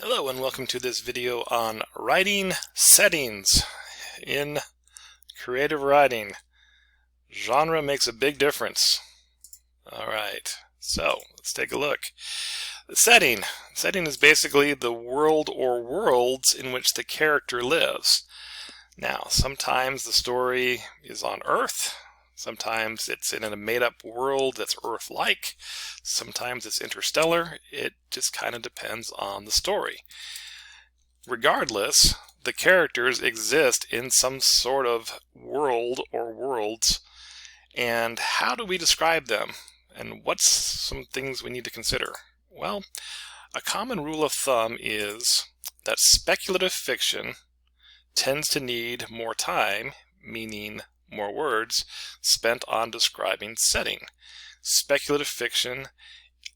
Hello and welcome to this video on writing settings in creative writing. Genre makes a big difference. Alright, so let's take a look. The setting is basically the world or worlds in which the character lives. Now, sometimes the story is on Earth. Sometimes it's in a made-up world that's Earth-like. Sometimes it's interstellar. It just kind of depends on the story. Regardless, the characters exist in some sort of world or worlds. And how do we describe them? And what's some things we need to consider? Well, a common rule of thumb is that speculative fiction tends to need more time, meaning more words, spent on describing setting. Speculative fiction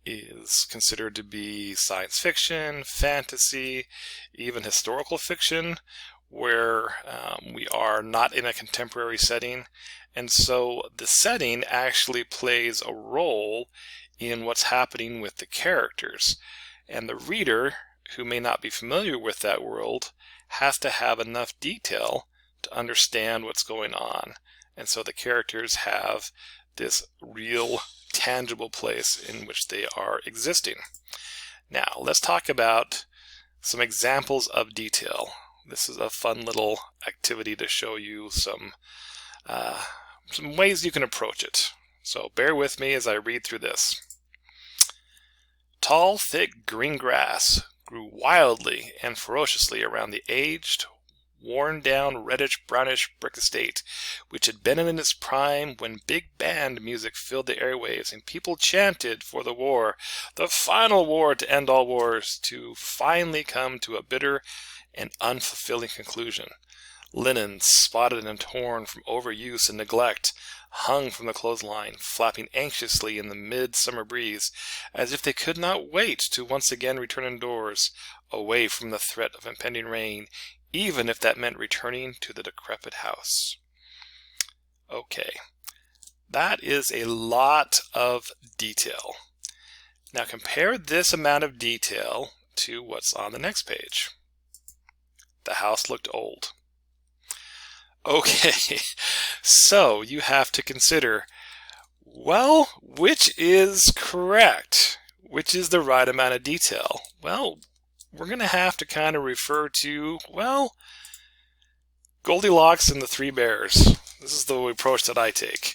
is considered to be science fiction, fantasy, even historical fiction, where we are not in a contemporary setting. And so the setting actually plays a role in what's happening with the characters. And the reader, who may not be familiar with that world, has to have enough detail to understand what's going on. And so the characters have this real, tangible place in which they are existing. Now, let's talk about some examples of detail. This is a fun little activity to show you some ways you can approach it. So bear with me as I read through this. Tall, thick green grass grew wildly and ferociously around the aged, worn-down, reddish-brownish brick estate, which had been in its prime when big band music filled the airwaves and people chanted for the war, the final war to end all wars, to finally come to a bitter and unfulfilling conclusion. Linens, spotted and torn from overuse and neglect, hung from the clothesline, flapping anxiously in the midsummer breeze, as if they could not wait to once again return indoors, away from the threat of impending rain, even if that meant returning to the decrepit house. Okay, that is a lot of detail. Now compare this amount of detail to what's on the next page. The house looked old. Okay, so you have to consider, well, which is correct? Which is the right amount of detail? Well, we're going to have to kind of refer to, well, Goldilocks and the Three Bears. This is the approach that I take.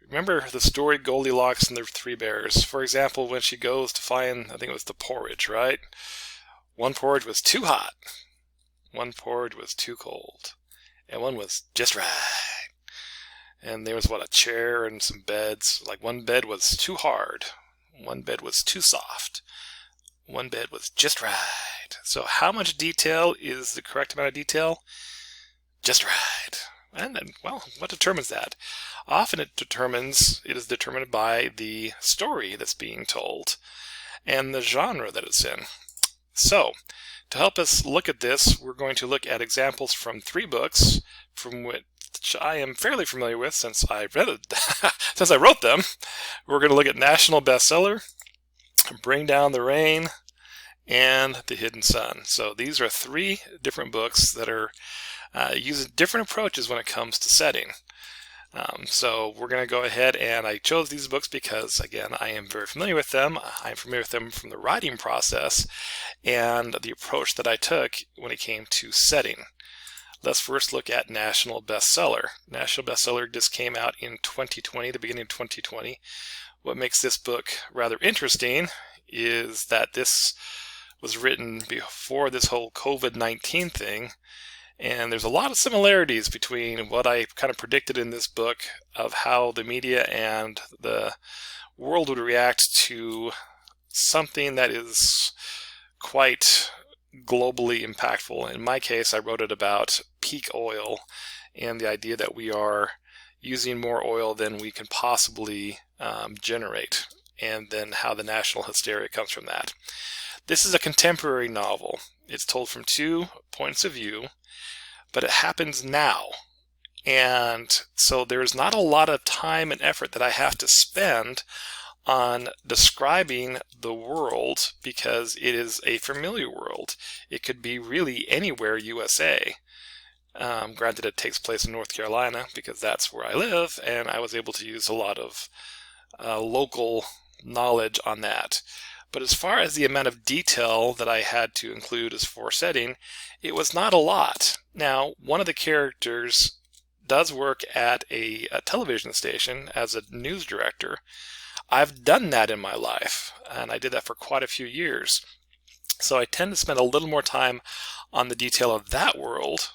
Remember the story Goldilocks and the Three Bears? For example, when she goes to find, I think it was the porridge, right? One porridge was too hot. One porridge was too cold. And one was just right. And there was, a chair and some beds. Like one bed was too hard. One bed was too soft. One bed was just right. So how much detail is the correct amount of detail? Just right. And then, well, what determines that? Often it is determined by the story that's being told and the genre that it's in. So, to help us look at this, we're going to look at examples from 3 books from which I am fairly familiar with since I wrote them. We're going to look at National Bestseller, Bring Down the Rain, and The Hidden Sun. So these are 3 different books that are using different approaches when it comes to setting. So we're going to go ahead, and I chose these books because, again, I am very familiar with them. I'm familiar with them from the writing process and the approach that I took when it came to setting. Let's first look at National Bestseller. National Bestseller just came out in 2020, the beginning of 2020. What makes this book rather interesting is that this was written before this whole COVID-19 thing. And there's a lot of similarities between what I kind of predicted in this book of how the media and the world would react to something that is quite globally impactful. In my case, I wrote it about peak oil and the idea that we are using more oil than we can possibly generate, and then how the national hysteria comes from that. This is a contemporary novel. It's told from 2 points of view, but it happens now. And so there's not a lot of time and effort that I have to spend on describing the world because it is a familiar world. It could be really anywhere USA. Granted, it takes place in North Carolina because that's where I live, and I was able to use a lot of local knowledge on that. But as far as the amount of detail that I had to include as for setting, it was not a lot. Now, one of the characters does work at a television station as a news director. I've done that in my life, and I did that for quite a few years. So I tend to spend a little more time on the detail of that world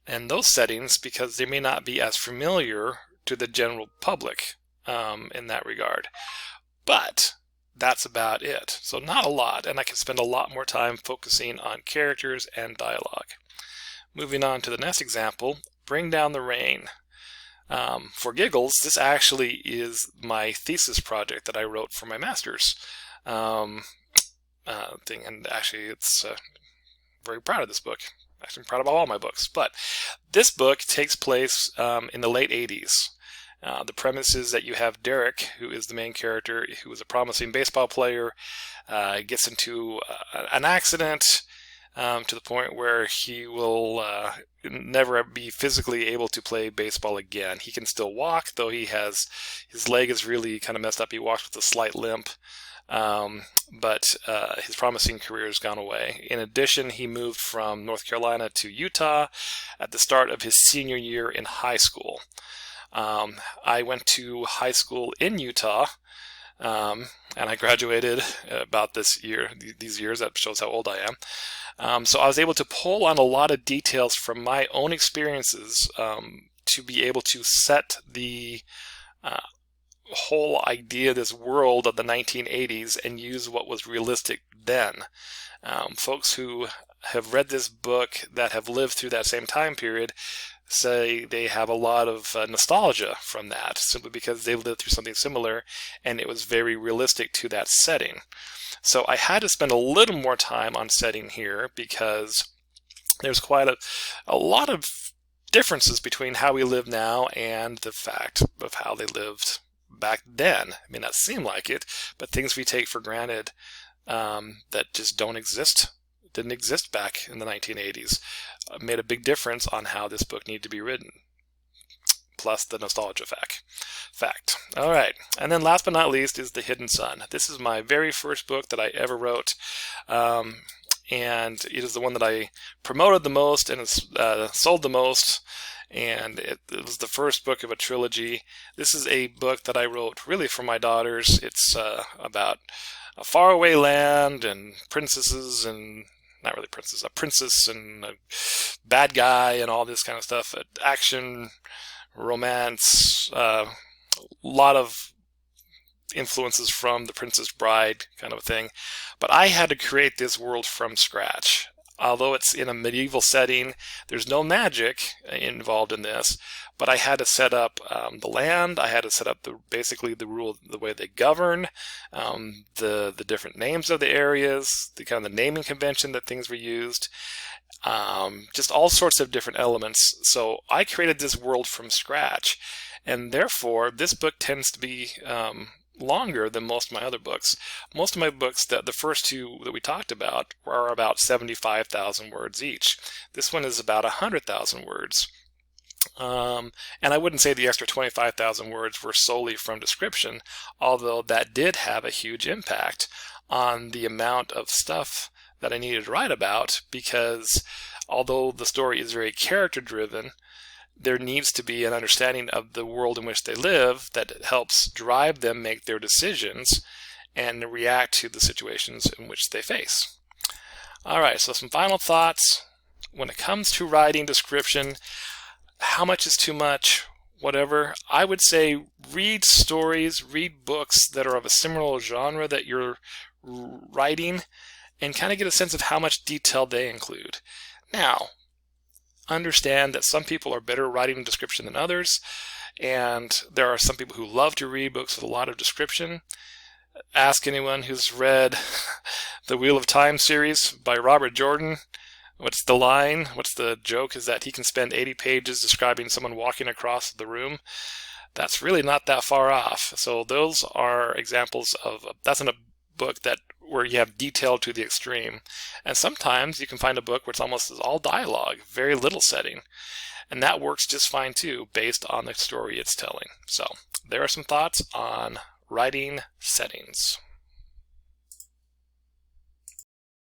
and those settings because they may not be as familiar to the general public in that regard. But that's about it. So not a lot, and I can spend a lot more time focusing on characters and dialogue. Moving on to the next example, Bring Down the Rain. For giggles, this actually is my thesis project that I wrote for my master's thing, and actually it's very proud of this book. Actually, I'm proud of all my books, but this book takes place in the late 80s. The premise is that you have Derek, who is the main character, who is a promising baseball player, gets into an accident to the point where he will never be physically able to play baseball again. He can still walk, though his leg is really kind of messed up. He walks with a slight limp, but his promising career has gone away. In addition, he moved from North Carolina to Utah at the start of his senior year in high school. I went to high school in Utah, and I graduated about these years. That shows how old I am. So I was able to pull on a lot of details from my own experiences to be able to set the whole idea of this world of the 1980s and use what was realistic then. Folks who have read this book that have lived through that same time period say they have a lot of nostalgia from that, simply because they've lived through something similar and it was very realistic to that setting. So I had to spend a little more time on setting here because there's quite a lot of differences between how we live now and the fact of how they lived back then. It may not seem like it, but things we take for granted that just didn't exist back in the 1980s made a big difference on how this book needed to be written, plus the nostalgia fact. All right, and then last but not least is The Hidden Sun. This is my very first book that I ever wrote, and it is the one that I promoted the most and sold the most, and it was the first book of a trilogy. This is a book that I wrote really for my daughters. It's about a faraway land and princesses and not really princess, a princess and a bad guy and all this kind of stuff. Action, romance, a lot of influences from The Princess Bride kind of a thing. But I had to create this world from scratch. Although it's in a medieval setting, there's no magic involved in this, but I had to set up the land. I had to set up basically the way they govern, the different names of the areas, the kind of the naming convention that things were used, just all sorts of different elements. So I created this world from scratch, and therefore this book tends to be longer than most of my other books. Most of my books, the first two that we talked about, are about 75,000 words each. This one is about 100,000 words. And I wouldn't say the extra 25,000 words were solely from description, although that did have a huge impact on the amount of stuff that I needed to write about, because although the story is very character-driven, there needs to be an understanding of the world in which they live that helps drive them make their decisions and react to the situations in which they face. All right, so some final thoughts. When it comes to writing description, how much is too much? Whatever. I would say read stories, read books that are of a similar genre that you're writing, and kind of get a sense of how much detail they include. Now, understand that some people are better writing description than others, and there are some people who love to read books with a lot of description. Ask anyone who's read the Wheel of Time series by Robert Jordan. What's the joke is that he can spend 80 pages describing someone walking across the room. That's really not that far off. So those are examples of, that's in a book that where you have detail to the extreme. And sometimes you can find a book where it's almost all dialogue, very little setting. And that works just fine too, based on the story it's telling. So there are some thoughts on writing settings.